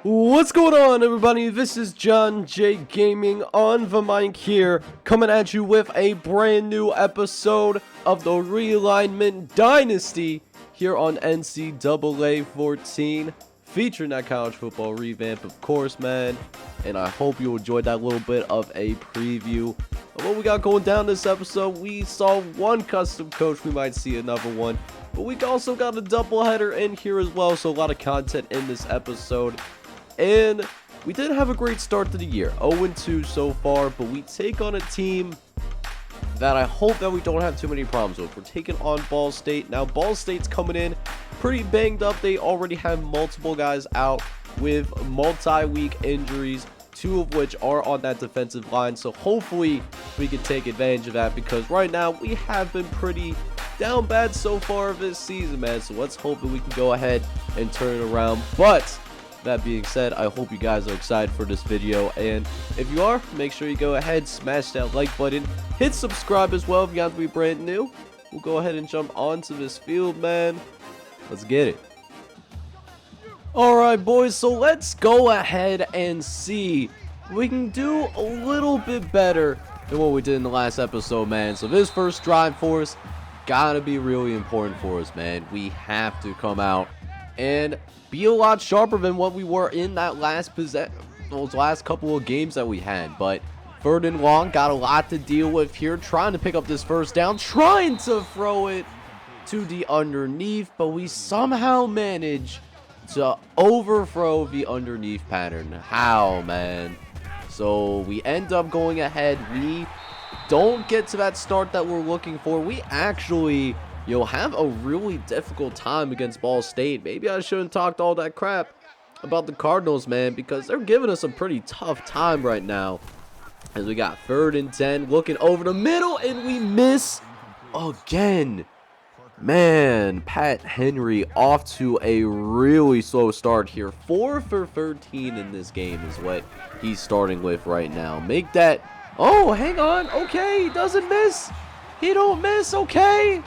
What's going on, everybody? This is John J Gaming on the mic here, coming at you with a brand new episode of the Realignment Dynasty here on NCAA 14, featuring that college football revamp, of course, man. And I hope you enjoyed that little bit of a preview of what we got going down this episode. We saw one custom coach, we might see another one, but we also got a doubleheader in here as well, so a lot of content in this episode. And we did have a great start to the year, 0-2 so far, but we take on a team that I hope that we don't have too many problems with. We're taking on Ball State. Now, Ball State's coming in pretty banged up. They already have multiple guys out with multi-week injuries, two of which are on that defensive line. So hopefully we can take advantage of that, because right now we have been pretty down bad so far this season, man. So let's hope that we can go ahead and turn it around. But that being said, I hope you guys are excited for this video, and if you are, make sure you go ahead, smash that like button, hit subscribe as well if you have to be brand new. We'll go ahead and jump onto this field, man. Let's get it. Alright, boys, so let's go ahead and see if we can do a little bit better than what we did in the last episode, man. So this first drive for us gotta be really important for us, man. We have to come out and be a lot sharper than what we were in that those last couple of games that we had. But third and long, got a lot to deal with here, trying to pick up this first down, trying to throw it to the underneath, but we somehow manage to overthrow the underneath pattern. How, man? So we end up going ahead. We don't get to that start that we're looking for. We actually you'll have a really difficult time against Ball State. Maybe I shouldn't talk all that crap about the Cardinals, man, because they're giving us a pretty tough time right now. As we got 3rd and 10, looking over the middle, and we miss again. Man, Pat Henry off to a really slow start here. 4 for 13 in this game is what he's starting with right now. Make that. Oh, hang on. Okay, he doesn't miss. He don't miss. Okay.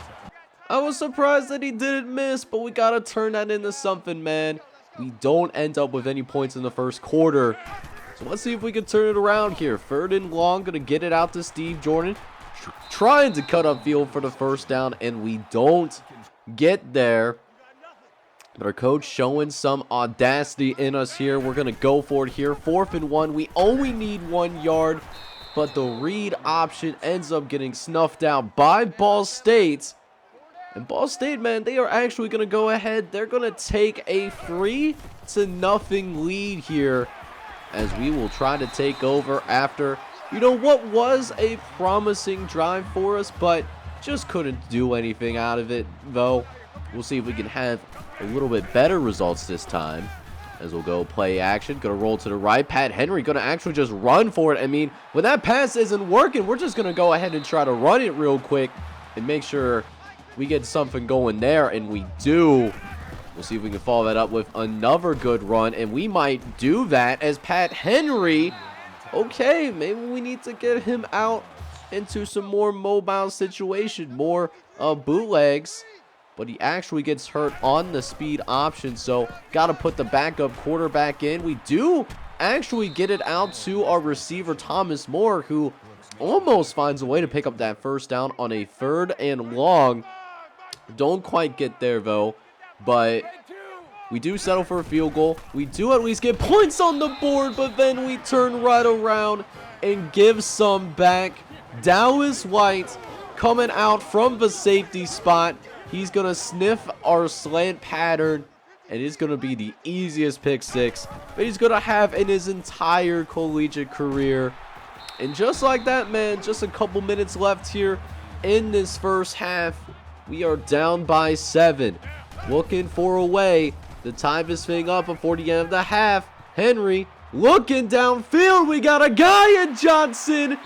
I was surprised that he didn't miss, but we got to turn that into something, man. We don't end up with any points in the first quarter. So let's see if we can turn it around here. 3rd and long, going to get it out to Steve Jordan. Trying to cut up field for the first down, and we don't get there. But our coach showing some audacity in us here. We're going to go for it here. 4th and 1. We only need 1 yard, but the read option ends up getting snuffed out by Ball State. And Ball State, man, they are actually going to go ahead. They're going to take a 3-0 lead here, as we will try to take over after, you know, what was a promising drive for us, but just couldn't do anything out of it, though. We'll see if we can have a little bit better results this time, as we'll go play action. Going to roll to the right. Pat Henry going to actually just run for it. I mean, when that pass isn't working, we're just going to go ahead and try to run it real quick and make sure we get something going there, and we do. We'll see if we can follow that up with another good run, and we might do that as Pat Henry. Okay, maybe we need to get him out into some more mobile situation, more bootlegs, but he actually gets hurt on the speed option, so got to put the backup quarterback in. We do actually get it out to our receiver, Thomas Moore, who almost finds a way to pick up that first down on a 3rd and long. Don't quite get there, though, but we do settle for a field goal. We do at least get points on the board, but then we turn right around and give some back. Dallas White coming out from the safety spot. He's going to sniff our slant pattern, and it's going to be the easiest pick six that he's going to have in his entire collegiate career. And just like that, man, just a couple minutes left here in this first half. We are down by 7. Looking for a way to tie this thing up before the end of the half. Henry looking downfield. We got a guy in Johnson.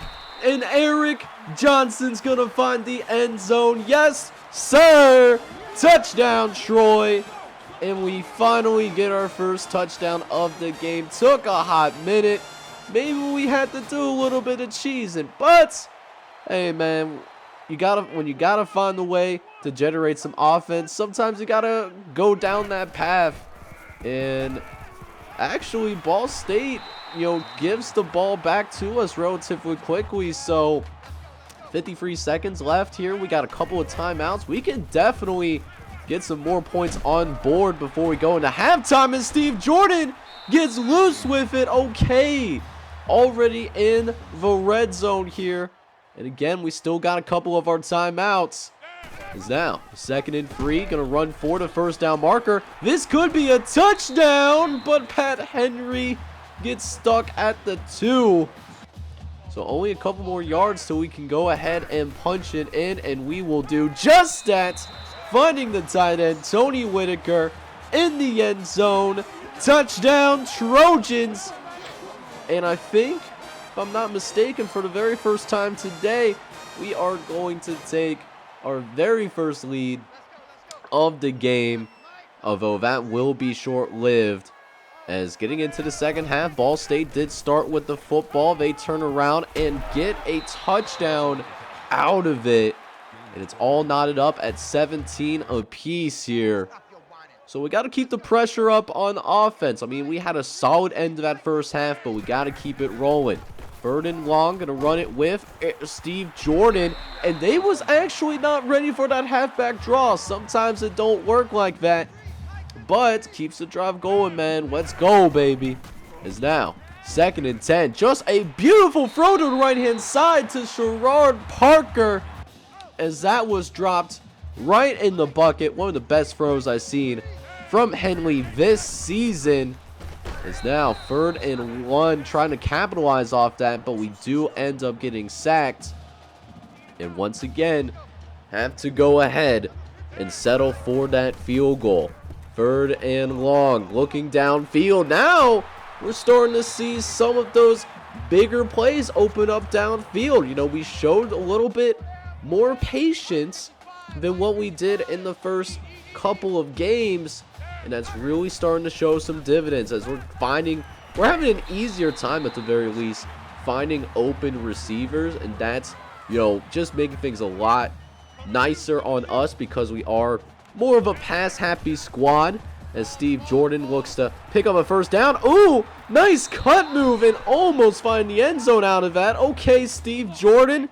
And Eric Johnson's going to find the end zone. Yes, sir. Touchdown, Troy. And we finally get our first touchdown of the game. Took a hot minute. Maybe we had to do a little bit of cheesing. But, hey, man, when you gotta find a way to generate some offense, sometimes you gotta go down that path. And actually, Ball State, gives the ball back to us relatively quickly. So 53 seconds left here. We got a couple of timeouts. We can definitely get some more points on board before we go into halftime. And Steve Jordan gets loose with it. Okay, already in the red zone here. And again, we still got a couple of our timeouts. Is now 2nd and 3, gonna run for the first down marker. This could be a touchdown, but Pat Henry gets stuck at the 2. So only a couple more yards till we can go ahead and punch it in, and we will do just that. Finding the tight end, Tony Whitaker, in the end zone. Touchdown, Trojans. And I think, if I'm not mistaken, for the very first time today, we are going to take our very first lead of the game, although that will be short-lived. As getting into the second half, Ball State did start with the football. They turn around and get a touchdown out of it. And it's all knotted up at 17 apiece here. So we got to keep the pressure up on offense. I mean, we had a solid end to that first half, but we got to keep it rolling. 3rd and long, going to run it with Steve Jordan. And they was actually not ready for that halfback draw. Sometimes it don't work like that. But keeps the drive going, man. Let's go, baby. Is now 2nd and 10. Just a beautiful throw to the right-hand side to Sherrod Parker. As that was dropped right in the bucket. One of the best throws I've seen from Henley this season. Is now 3rd and 1, trying to capitalize off that, but we do end up getting sacked. And once again, have to go ahead and settle for that field goal. 3rd and long, looking downfield. Now we're starting to see some of those bigger plays open up downfield. We showed a little bit more patience than what we did in the first couple of games. And that's really starting to show some dividends as we're having an easier time at the very least finding open receivers. And that's, just making things a lot nicer on us because we are more of a pass-happy squad. As Steve Jordan looks to pick up a first down. Ooh, nice cut move and almost find the end zone out of that. Okay, Steve Jordan.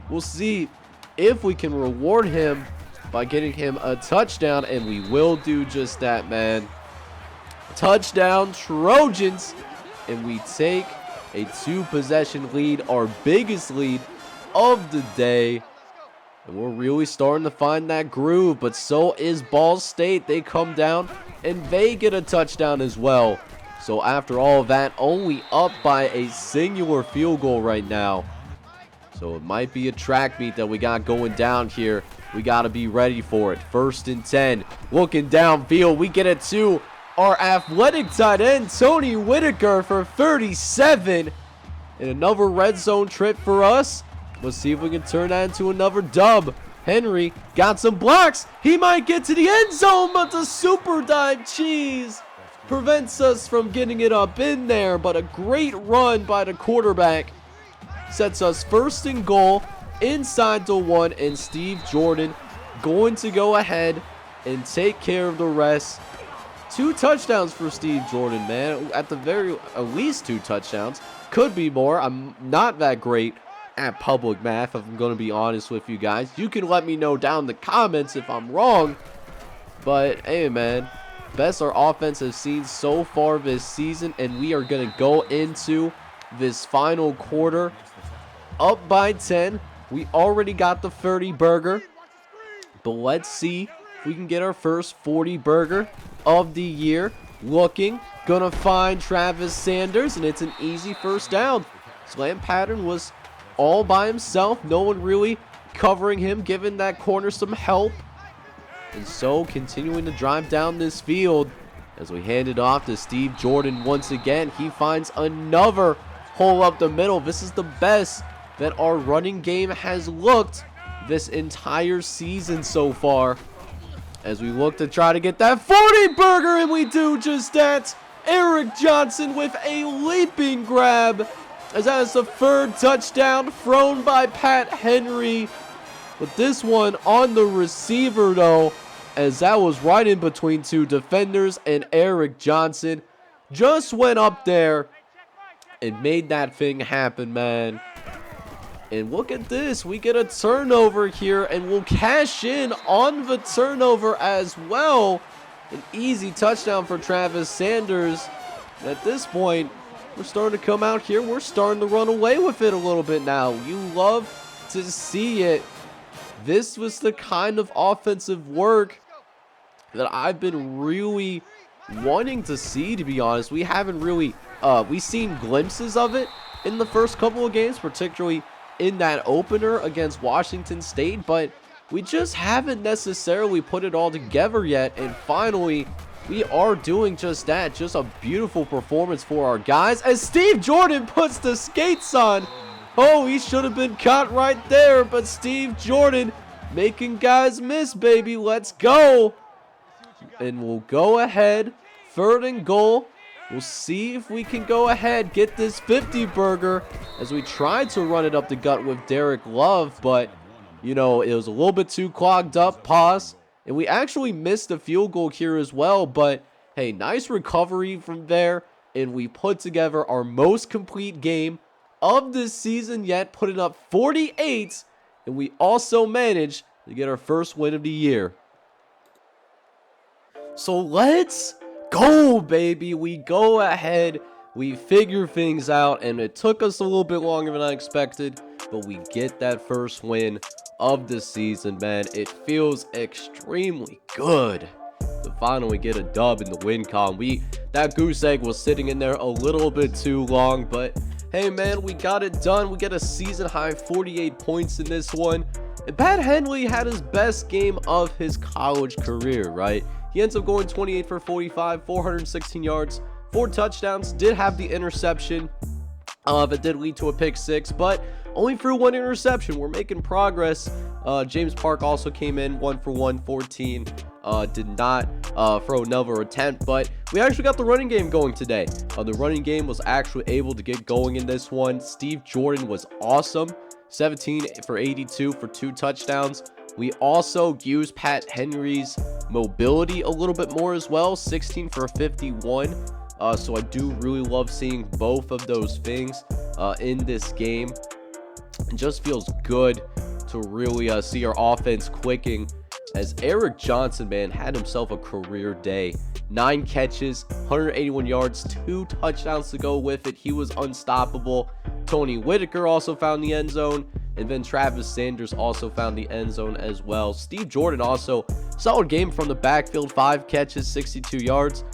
We'll see if we can reward him by getting him a touchdown, and we will do just that, man. Touchdown, Trojans, and we take a 2-possession lead, our biggest lead of the day. And we're really starting to find that groove, but so is Ball State. They come down, and they get a touchdown as well. So after all of that, only up by a singular field goal right now. So it might be a track meet that we got going down here. We got to be ready for it. 1st and 10. Looking downfield. We get it to our athletic tight end, Tony Whitaker, for 37. And another red zone trip for us. Let's see if we can turn that into another dub. Henry got some blocks. He might get to the end zone, but the super dive cheese prevents us from getting it up in there. But a great run by the quarterback sets us 1st and goal inside the 1, and Steve Jordan going to go ahead and take care of the rest. 2 touchdowns for Steve Jordan, man. At least 2 touchdowns. Could be more. I'm not that great at public math, if I'm going to be honest with you guys. You can let me know down in the comments if I'm wrong. But, hey, man. Best our offense has seen so far this season, and we are going to go into this final quarter up by 10. We already got the 30 burger, but let's see if we can get our first 40 burger of the year. Gonna find Travis Sanders, and it's an easy first down. Slam pattern was all by himself. No one really covering him, giving that corner some help. And so continuing to drive down this field as we hand it off to Steve Jordan once again. He finds another hole up the middle. This is the best that our running game has looked this entire season so far. As we look to try to get that 40 burger, and we do just that. Eric Johnson with a leaping grab, as that is the 3rd touchdown thrown by Pat Henry. But this one on the receiver though, as that was right in between 2 defenders, and Eric Johnson just went up there and made that thing happen, man. And look at this. We get a turnover here, and we'll cash in on the turnover as well. An easy touchdown for Travis Sanders. And at this point, we're starting to come out here. We're starting to run away with it a little bit now. You love to see it. This was the kind of offensive work that I've been really wanting to see, to be honest. We haven't really we've seen glimpses of it in the first couple of games, particularly in that opener against Washington State, but we just haven't necessarily put it all together yet. And finally, we are doing just that. Just a beautiful performance for our guys as Steve Jordan puts the skates on. Oh, he should have been caught right there, but Steve Jordan making guys miss, baby. Let's go. And we'll go ahead, 3rd and goal. We'll see if we can go ahead, get this 50 burger as we tried to run it up the gut with Derek Love, but, you know, it was a little bit too clogged up. Pause. And we actually missed a field goal here as well, but, hey, nice recovery from there, and we put together our most complete game of this season yet, putting up 48, and we also managed to get our first win of the year. So let's go, baby. We go ahead, we figure things out, and it took us a little bit longer than I expected, but we get that first win of the season, man. It feels extremely good to finally get a dub in the win column. That goose egg was sitting in there a little bit too long, but hey, man, we got it done. We get a season high 48 points in this one. And Pat Henley had his best game of his college career, right? He ends up going 28 for 45, 416 yards, 4 touchdowns, did have the interception. It did lead to a pick 6, but only threw 1 interception. We're making progress. James Park also came in 1 for 114. Did not throw another attempt, but we actually got the running game going today. The running game was actually able to get going in this one. Steve Jordan was awesome. 17 for 82 for 2 touchdowns. We also used Pat Henry's mobility a little bit more as well. 16 for 51. So I do really love seeing both of those things in this game. It just feels good to really see our offense clicking, as Eric Johnson, man, had himself a career day. 9 catches, 181 yards, 2 touchdowns to go with it. He was unstoppable. Tony Whitaker also found the end zone, and then Travis Sanders also found the end zone as well. Steve Jordan also, solid game from the backfield, 5 catches, 62 yards.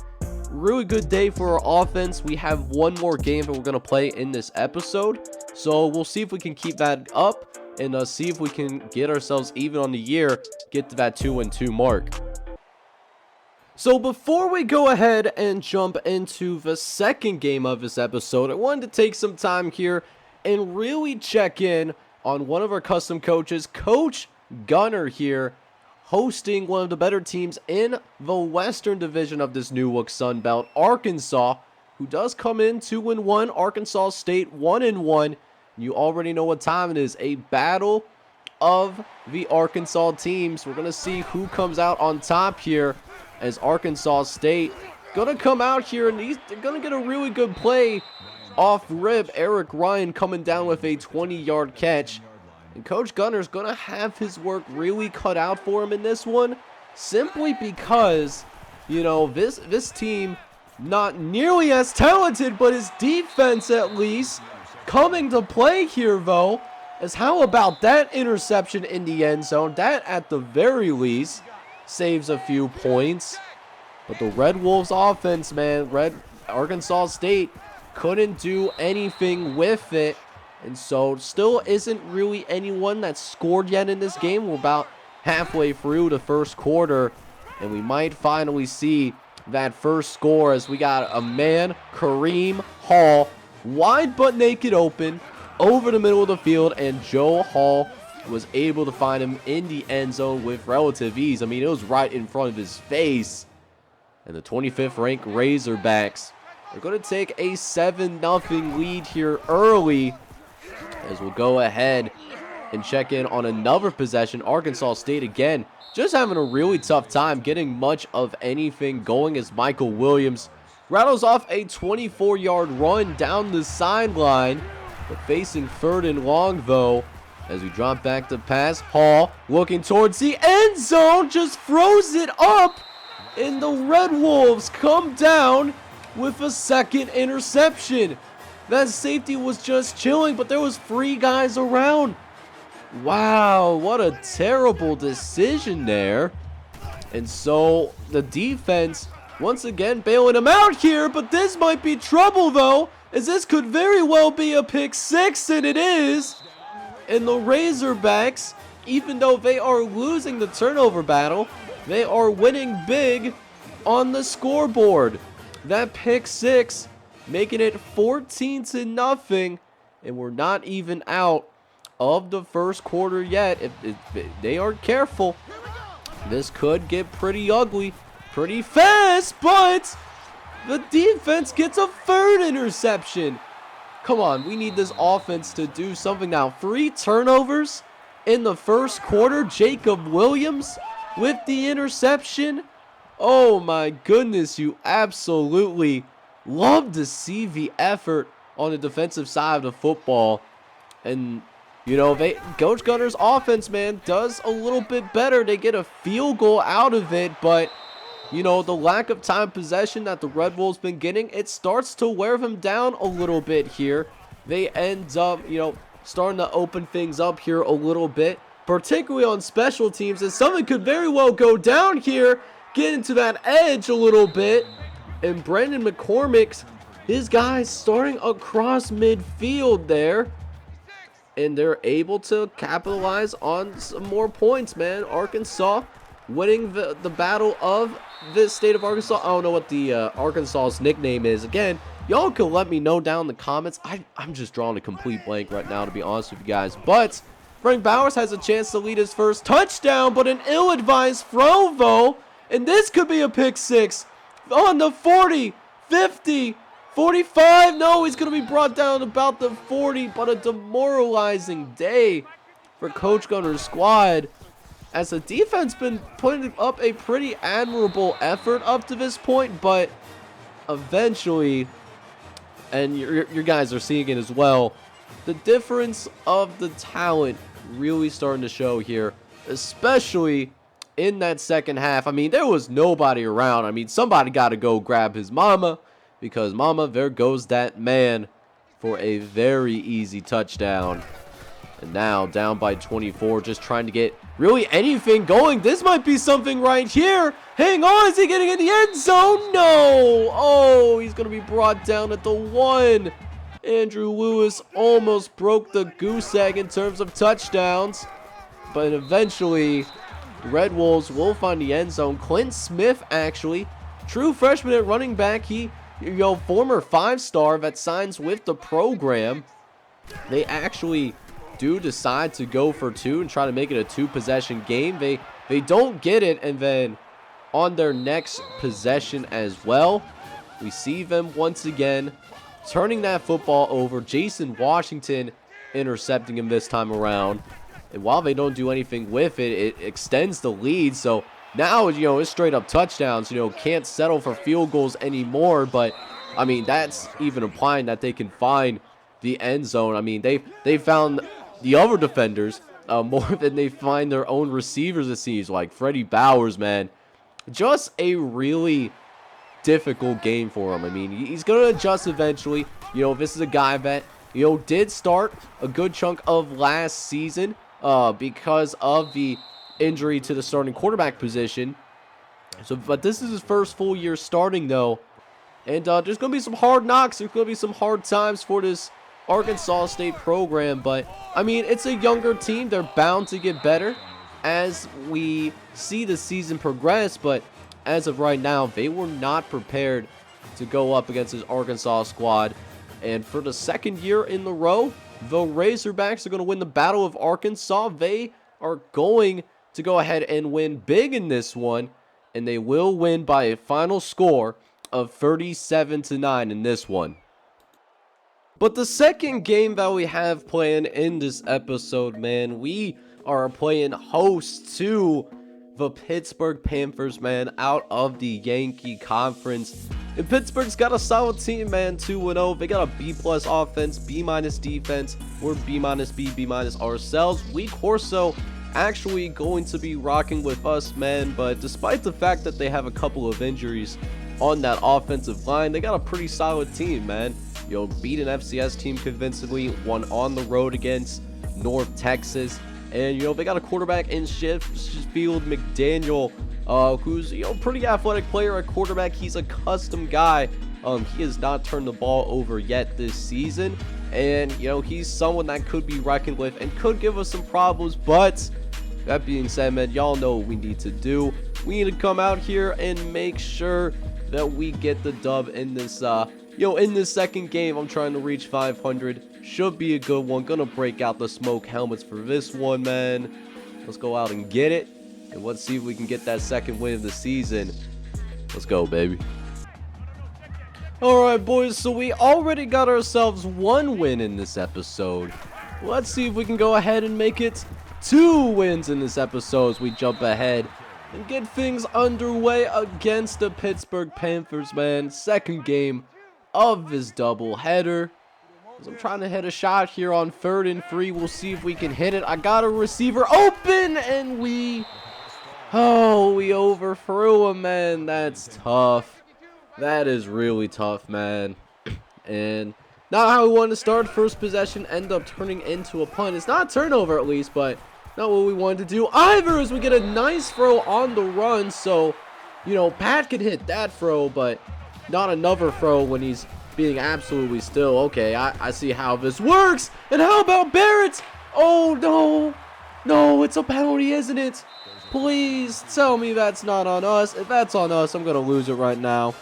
Really good day for our offense. We have one more game that we're going to play in this episode, so we'll see if we can keep that up and see if we can get ourselves even on the year, get to that 2-2 mark. So before we go ahead and jump into the second game of this episode, I wanted to take some time here and really check in on one of our custom coaches, Coach Gunner here, hosting one of the better teams in the Western Division of this new look Sun Belt, Arkansas, who does come in 2-1, Arkansas State 1-1. You already know what time it is, a battle of the Arkansas teams. We're going to see who comes out on top here, as Arkansas State going to come out here and they're going to get a really good play off rip. Eric Ryan coming down with a 20-yard catch. And Coach Gunner's going to have his work really cut out for him in this one, simply because, you know, this team, not nearly as talented, but his defense at least coming to play here, though. As how about that interception in the end zone? That, at the very least, saves a few points. But the Red Wolves offense, man, Arkansas State couldn't do anything with it. And so still isn't really anyone that's scored yet in this game. We're about halfway through the first quarter, and we might finally see that first score, as we got a man, Kareem Hall, wide but naked open over the middle of the field, and Joe Hall was able to find him in the end zone with relative ease. I mean, it was right in front of his face. And the 25th ranked Razorbacks are going to take a 7-0 lead here early, as we'll go ahead and check in on another possession. Arkansas State again just having a really tough time getting much of anything going, as Michael Williams rattles off a 24-yard run down the sideline. But facing 3rd and long, though, as we drop back to pass. Hall looking towards the end zone, just throws it up, and the Red Wolves come down with a 2nd interception. That safety was just chilling, but there was 3 guys around. Wow, what a terrible decision there. And so the defense once again bailing him out here, but this might be trouble though, as this could very well be a pick 6, and it is. And the Razorbacks, even though they are losing the turnover battle, they are winning big on the scoreboard. That pick 6 making it 14-0, and we're not even out of the first quarter yet. If they aren't careful, this could get pretty ugly pretty fast, but the defense gets a 3rd interception. Come on, we need this offense to do something now. 3 turnovers in the first quarter. Jacob Williams with the interception. Oh my goodness, you absolutely love to see the effort on the defensive side of the football. And you know, Coach Gunner's offense, man, does a little bit better. They get a field goal out of it, but you know, the lack of time possession that the Red Wolves been getting, it starts to wear them down a little bit here. They end up, you know, starting to open things up here a little bit, particularly on special teams, and something could very well go down here, get into that edge a little bit, and Brandon McCormick's, his guys starting across midfield there, and they're able to capitalize on some more points, man. Arkansas winning the battle of this state of Arkansas. I don't know what the Arkansas's nickname is. Again, y'all can let me know down in the comments. I'm just drawing a complete blank right now, to be honest with you guys. But Frank Bowers has a chance to lead his first touchdown, but an ill-advised throw, though. And this could be a pick 6 on the 40, 50, 45. No, he's going to be brought down about the 40, but a demoralizing day for Coach Gunner's squad, as the defense been putting up a pretty admirable effort up to this point, but eventually, and your guys are seeing it as well, the difference of the talent really starting to show here, especially in that second half. I mean, there was nobody around. I mean, somebody got to go grab his mama, because mama, there goes that man for a very easy touchdown. And now down by 24, just trying to get really anything going. This might be something right here. Hang on, is he getting in the end zone? No. Oh, he's going to be brought down at the 1. Andrew Lewis almost broke the goose egg in terms of touchdowns, but eventually the Red Wolves will find the end zone. Clint Smith, actually, true freshman at running back. He, former 5-star that signs with the program. They actually do decide to go for 2 and try to make it a 2-possession game. They don't get it, and then on their next possession as well, we see them once again turning that football over. Jason Washington intercepting him this time around, and while they don't do anything with it, it extends the lead. So now, it's straight up touchdowns. Can't settle for field goals anymore, but I mean, that's even implying that they can find the end zone. I mean, they found the other defenders more than they find their own receivers, it seems like. Freddie Bowers, man, just a really difficult game for him. I mean, he's going to adjust eventually. This is a guy that, did start a good chunk of last season because of the injury to the starting quarterback position. But this is his first full year starting, though. And there's going to be some hard knocks. There's going to be some hard times for this Arkansas State program, but I mean, it's a younger team. They're bound to get better as we see the season progress, but as of right now, they were not prepared to go up against this Arkansas squad. And for the second year in a row, the Razorbacks are going to win the Battle of Arkansas. They are going to go ahead and win big in this one, and they will win by a final score of 37-9 in this one. But the second game that we have planned in this episode, man, we are playing host to the Pittsburgh Panthers, man, out of the Yankee Conference. And Pittsburgh's got a solid team, man, 2-0. They got a B+ offense, B- defense. We're B-, B- ourselves. We Corso actually going to be rocking with us, man, but despite the fact that they have a couple of injuries on that offensive line, they got a pretty solid team, man. Beat an FCS team convincingly, won on the road against North Texas. And, they got a quarterback in Sheffield McDaniel, who's, pretty athletic player at quarterback. He's a custom guy. He has not turned the ball over yet this season. And, he's someone that could be reckoned with and could give us some problems. But, that being said, man, y'all know what we need to do. We need to come out here and make sure that we get the dub in this, in this second game. I'm trying to reach 500. Should be a good one. Gonna break out the smoke helmets for this one, man. Let's go out and get it. And let's see if we can get that second win of the season. Let's go, baby. Alright, boys. So we already got ourselves one win in this episode. Let's see if we can go ahead and make it 2 wins in this episode as we jump ahead and get things underway against the Pittsburgh Panthers, man. Second game of this doubleheader. I'm trying to hit a shot here on 3rd and 3. We'll see if we can hit it. I got a receiver open, and we overthrew him, man. That's tough. That is really tough, man. And not how we wanted to start. First possession end up turning into a punt. It's not a turnover, at least, but not what we wanted to do either, as we get a nice throw on the run. So, Pat could hit that throw, but not another throw when he's being absolutely still. Okay, I see how this works. And how about Barrett? Oh, no. No, it's a penalty, isn't it? Please tell me that's not on us. If that's on us, I'm going to lose it right now.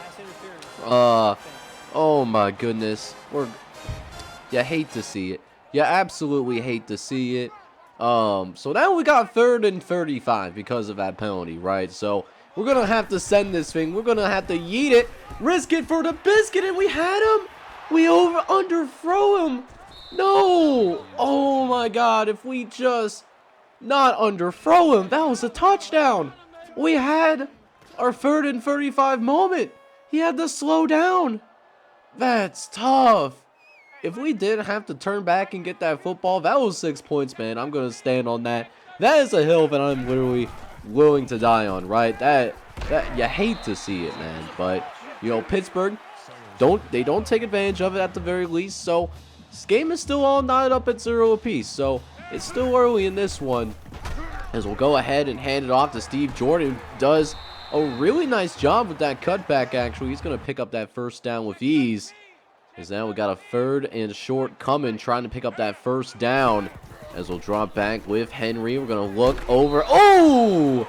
Oh, my goodness. You hate to see it. You absolutely hate to see it. So now we got 3rd and 35 because of that penalty, right? So we're going to have to send this thing. We're going to have to yeet it. Risk it for the biscuit. And we had him. We underthrow him. No. Oh, my God. If we just not underthrow him, that was a touchdown. We had our 3rd and 35 moment. He had to slow down. That's tough. If we did have to turn back and get that football, that was 6 points, man. I'm going to stand on that. That is a hill that I'm literally willing to die on, right? That you hate to see it, man. But, Pittsburgh, they don't take advantage of it at the very least. So, this game is still all knotted up at 0 apiece. So, it's still early in this one. As we'll go ahead and hand it off to Steve Jordan. Does a really nice job with that cutback, actually. He's going to pick up that first down with ease. As now we got a 3rd and short coming, trying to pick up that first down. As we'll drop back with Henry. We're going to look over. Oh!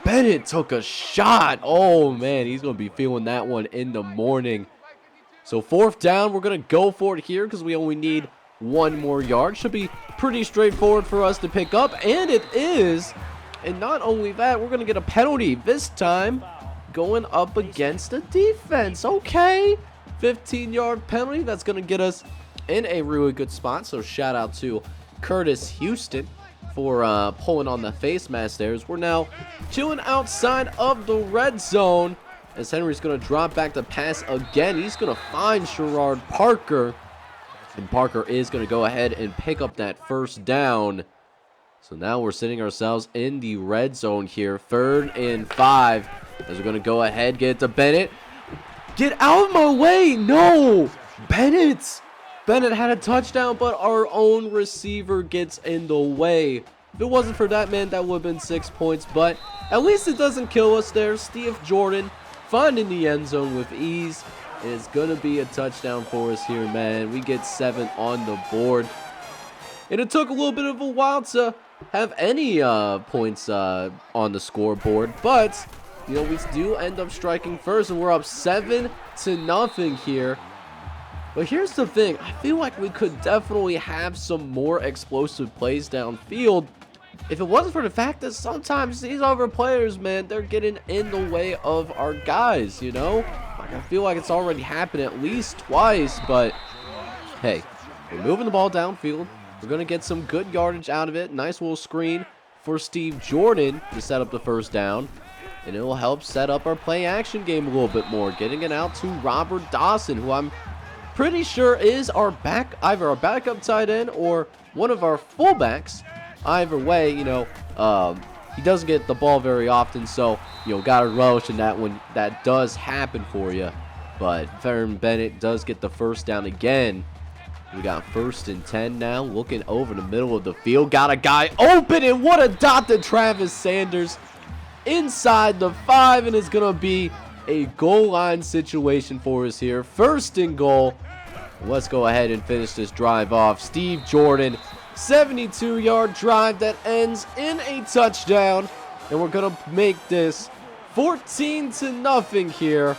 Bennett took a shot. Oh, man. He's going to be feeling that one in the morning. So 4th down. We're going to go for it here because we only need 1 more yard. Should be pretty straightforward for us to pick up. And it is. And not only that, we're going to get a penalty. This time going up against the defense. Okay. 15-yard penalty. That's going to get us in a really good spot. So shout out to Curtis Houston for pulling on the face mask there. We're now chilling outside of the red zone as Henry's going to drop back to pass again. He's going to find Sherrod Parker. And Parker is going to go ahead and pick up that first down. So now we're sitting ourselves in the red zone here. 3rd and 5 as we're going to go ahead, get it to Bennett. Get out of my way! No! Bennett had a touchdown, but our own receiver gets in the way. If it wasn't for that, man, that would have been 6 points, but at least it doesn't kill us there. Steve Jordan finding the end zone with ease. It's going to be a touchdown for us here, man. We get 7 on the board. And it took a little bit of a while to have any points on the scoreboard, but we do end up striking first, and we're up 7-0 here. But here's the thing. I feel like we could definitely have some more explosive plays downfield if it wasn't for the fact that sometimes these other players, man, they're getting in the way of our guys, Like, I feel like it's already happened at least twice, but hey, we're moving the ball downfield. We're going to get some good yardage out of it. Nice little screen for Steve Jordan to set up the first down. And it will help set up our play action game a little bit more. Getting it out to Robert Dawson, who I'm pretty sure is our either our backup tight end or one of our fullbacks. Either way, he doesn't get the ball very often, so, gotta relish in that when that does happen for you. But Farron Bennett does get the first down again. We got 1st and 10 now, looking over the middle of the field. Got a guy open, and what a dot to Travis Sanders inside the 5, and it's going to be a goal line situation for us here. 1st and goal. Let's go ahead and finish this drive off. Steve Jordan, 72-yard drive that ends in a touchdown, and we're going to make this 14-0 here,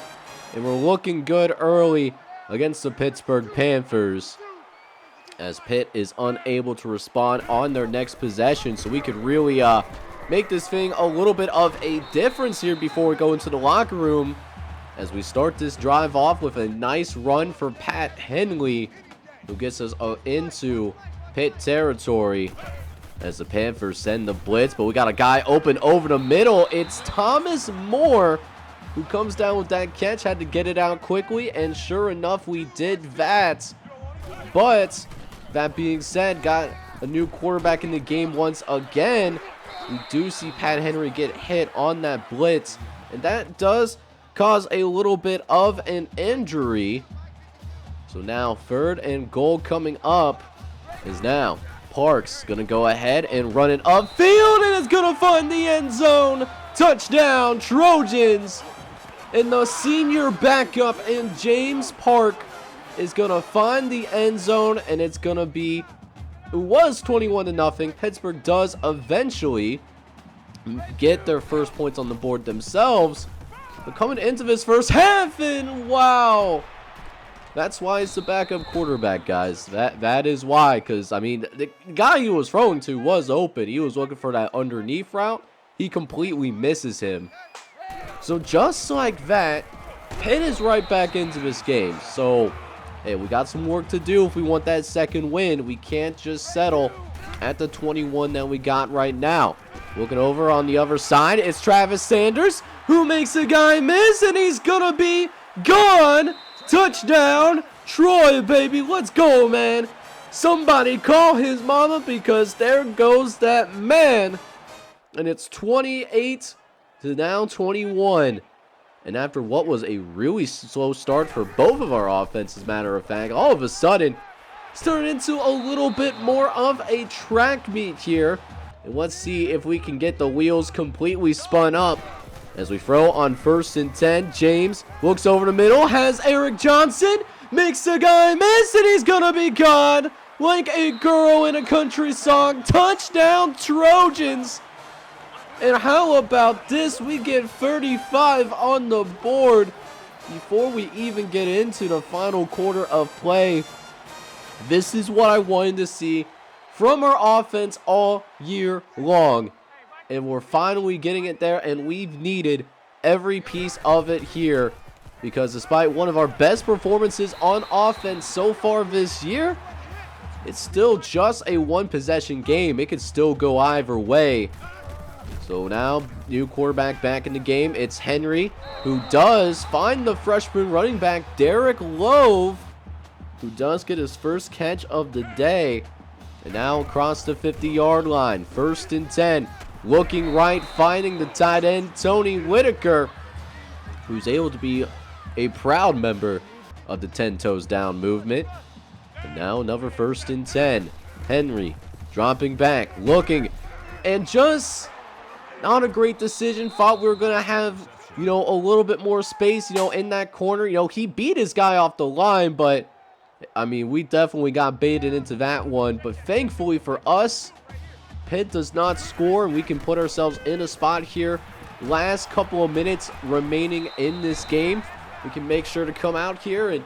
and we're looking good early against the Pittsburgh Panthers, as Pitt is unable to respond on their next possession, so we could really make this thing a little bit of a difference here before we go into the locker room, as we start this drive off with a nice run for Pat Henley, who gets us into Pitt territory as the Panthers send the blitz. But we got a guy open over the middle. It's Thomas Moore who comes down with that catch. Had to get it out quickly, and sure enough, we did that. But that being said, got a new quarterback in the game once again. We do see Pat Henry get hit on that blitz, and that does cause a little bit of an injury. So now 3rd and goal coming up is now Parks going to go ahead and run it upfield, and it's going to find the end zone. Touchdown, Trojans. And the senior backup in James Park is going to find the end zone, and it's going to be, it was 21-0. Pittsburgh does eventually get their first points on the board themselves. But coming into this first half, and wow, that's why it's the backup quarterback, guys. That is why, because, I mean, the guy he was throwing to was open. He was looking for that underneath route. He completely misses him. So just like that, Pitt is right back into this game. So, hey, we got some work to do if we want that second win. We can't just settle at the 21 that we got right now. Looking over on the other side, it's Travis Sanders, who makes a guy miss, and he's gonna be gone. Touchdown, Troy, baby. Let's go, man. Somebody call his mama, because there goes that man. And it's 28 to now 21. And after what was a really slow start for both of our offenses, matter of fact, all of a sudden, it's turned into a little bit more of a track meet here. And let's see if we can get the wheels completely spun up. As we throw on 1st and 10, James looks over the middle, has Eric Johnson, makes the guy miss, and he's gonna be gone like a girl in a country song. Touchdown, Trojans. And how about this? We get 35 on the board before we even get into the final quarter of play. This is what I wanted to see from our offense all year long. And we're finally getting it there, and we've needed every piece of it here, because despite one of our best performances on offense so far this year, it's still just a one-possession game. It could still go either way. So now, new quarterback back in the game. It's Henry, who does find the freshman running back, Derek Love, who does get his first catch of the day. And now across the 50-yard line, 1st and 10. Looking right, finding the tight end, Tony Whitaker, who's able to be a proud member of the 10 toes down movement. And now another 1st and 10. Henry dropping back, looking, and just not a great decision. Thought we were going to have, a little bit more space, in that corner. He beat his guy off the line, but, I mean, we definitely got baited into that one. But thankfully for us, Pitt does not score, and we can put ourselves in a spot here. Last couple of minutes remaining in this game. We can make sure to come out here and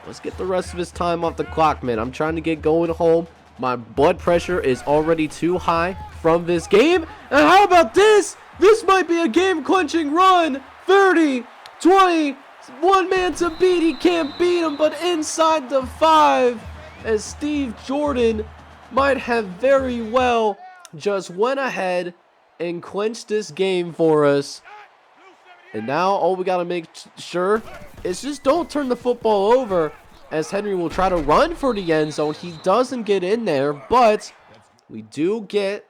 let's get the rest of this time off the clock, man. I'm trying to get going home. My blood pressure is already too high from this game. And how about this? This might be a game-clinching run. 30, 20, one man to beat. He can't beat him, but inside the 5, as Steve Jordan might have very well just went ahead and clinched this game for us. And now all we got to make sure is just don't turn the football over, as Henry will try to run for the end zone. He doesn't get in there, but we do get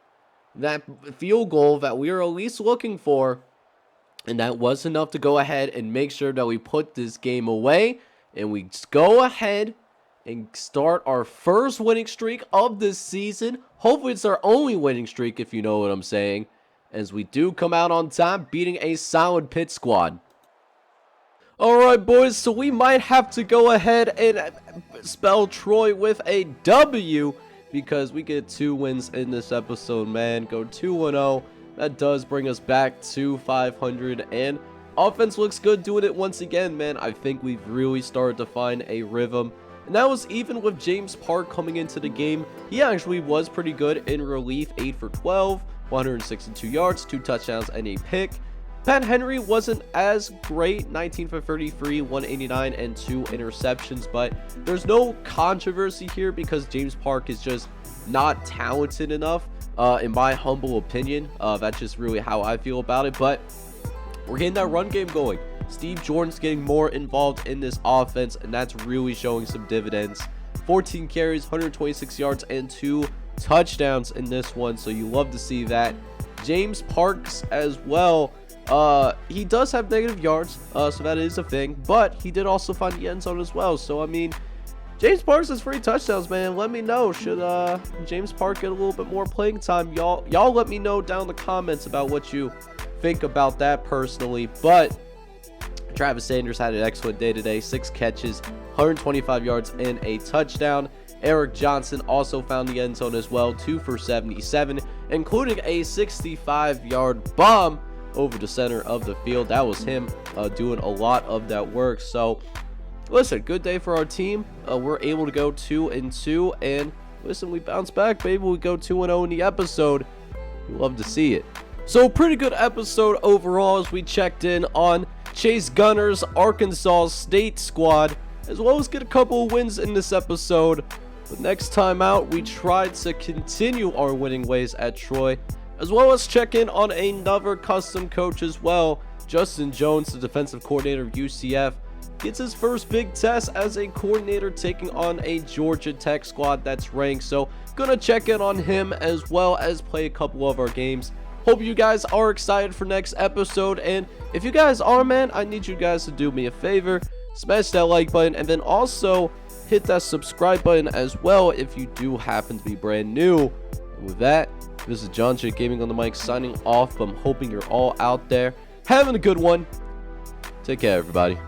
that field goal that we are at least looking for. And that was enough to go ahead and make sure that we put this game away. And we go ahead and start our first winning streak of this season. Hopefully it's our only winning streak, if you know what I'm saying, as we do come out on top, beating a solid Pitt squad. Alright, boys, so we might have to go ahead and spell Troy with a W, because we get 2 wins in this episode, man. Go 2-0. That does bring us back to 500, and offense looks good doing it once again, man. I think we've really started to find a rhythm. And that was even with James Park coming into the game. He actually was pretty good in relief, 8 for 12, 162 yards, 2 touchdowns, and a pick. Pat Henry wasn't as great, 19 for 33, 189, and 2 interceptions. But there's no controversy here because James Park is just not talented enough, in my humble opinion. That's just really how I feel about it. But we're getting that run game going. Steve Jordan's getting more involved in this offense, and that's really showing some dividends. 14 carries, 126 yards, and 2 touchdowns in this one, so you love to see that. James Parks as well, he does have negative yards, so that is a thing, but he did also find the end zone as well. So I mean, James Parks has 3 touchdowns, man. Let me know, should James Park get a little bit more playing time? Y'all let me know down in the comments about what you think about that personally. But Travis Sanders had an excellent day today, 6 catches, 125 yards, and a touchdown. Eric Johnson also found the end zone as well, 2 for 77, including a 65-yard bomb over the center of the field. That was him doing a lot of that work. So listen, good day for our team. We're able to go 2-2, and listen, we bounce back, baby. We go 2-0 in the episode. We love to see it. So pretty good episode overall, as we checked in on Chase Gunner's Arkansas State squad, as well as get a couple of wins in this episode. But next time out, we tried to continue our winning ways at Troy, as well as check in on another custom coach as well. Justin Jones, the defensive coordinator of UCF, gets his first big test as a coordinator, taking on a Georgia Tech squad that's ranked. So gonna check in on him as well as play a couple of our games. Hope you guys are excited for next episode, and if you guys are, man, I need you guys to do me a favor. Smash that like button, and then also hit that subscribe button as well if you do happen to be brand new. And with that, this is John J Gaming on the mic signing off. I'm hoping you're all out there having a good one. Take care, everybody.